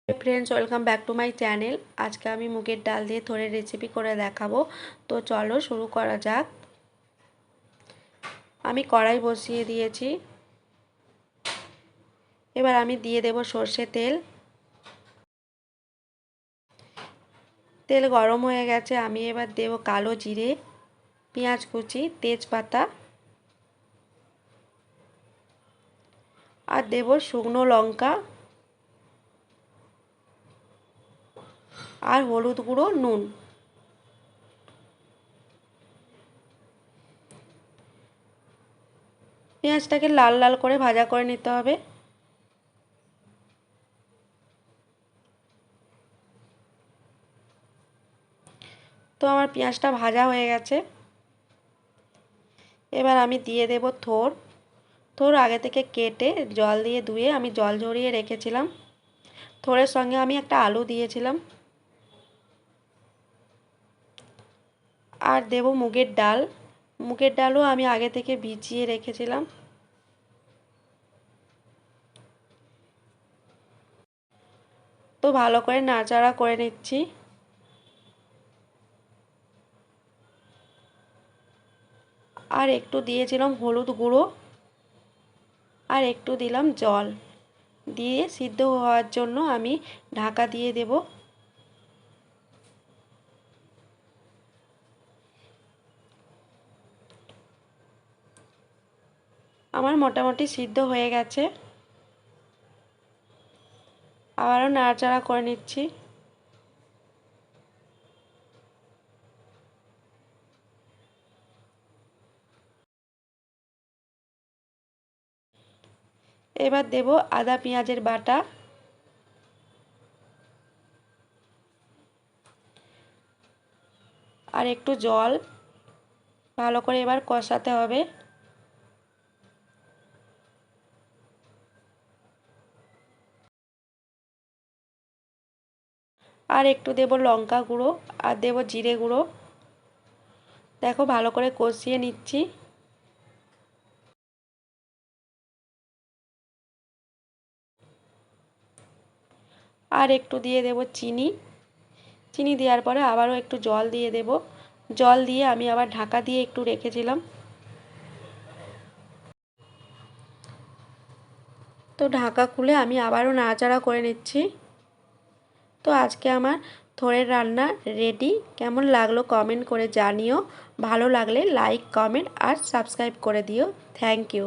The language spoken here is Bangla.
Friends welcome back to my channel. आज के आमी मुगेर डाल दिए थोड़े रेसिपि करे देखाबो। तो चलो शुरू करा जाक। आमी कड़ाई बसिए दिएछि। एबार आमी दिए देब सर्षे तेल। तेल गरम हो गेछे। आमी एबार देब कालो जिरे, पेंयाज कुचि, तेजपाता और देब शुकनो लंका और हलुद गुड़ो, नुन। पेঁয়াজটাকে লাল লাল করে ভাজা করে নিতে হবে। তো আমার পেঁয়াজটা ভাজা হয়ে গেছে। এবার আমি দিয়ে দেব থোড়। থোড় আগে থেকে কেটে জল দিয়ে ধুয়ে আমি জল ঝরিয়ে রেখেছিলাম। থোড়ের সঙ্গে আমি একটা আলু দিয়েছিলাম। আর দেব মুগের ডাল। মুগের ডালও আমি আগে থেকে ভিজিয়ে রেখেছিলাম। তো ভালো করে নাড়াচাড়া করে নিচ্ছি। আর একটু দিয়েছিলাম হলুদ গুঁড়ো আর একটু দিলাম জল দিয়ে সিদ্ধ হওয়ার জন্য আমি ঢাকা দিয়ে দেব। আমার মোটামুটি সিদ্ধ হয়ে গেছে। আবারও নাড়াচাড়া করে নিচ্ছি। এবার দেব আদা পেঁয়াজের বাটা আর একটু জল। ভালো করে এবার কষাতে হবে। আর একটু দেব লঙ্কা গুঁড়ো আর দেব জিরে গুঁড়ো। দেখো ভালো করে কষিয়ে নিচ্ছি। আর একটু দিয়ে দেব চিনি। চিনি দেওয়ার পরে আবারও একটু জল দিয়ে দেব। জল দিয়ে আমি আবার ঢাকা দিয়ে একটু রেখেছিলাম। তো ঢাকা খুলে আমি আবারও নাড়াচাড়া করে নিচ্ছি। তো আজকে আমার থোড়ের রান্না রেডি। কেমন লাগলো কমেন্ট করে জানিও। ভালো লাগলে লাইক, কমেন্ট আর সাবস্ক্রাইব করে দিও। Thank you.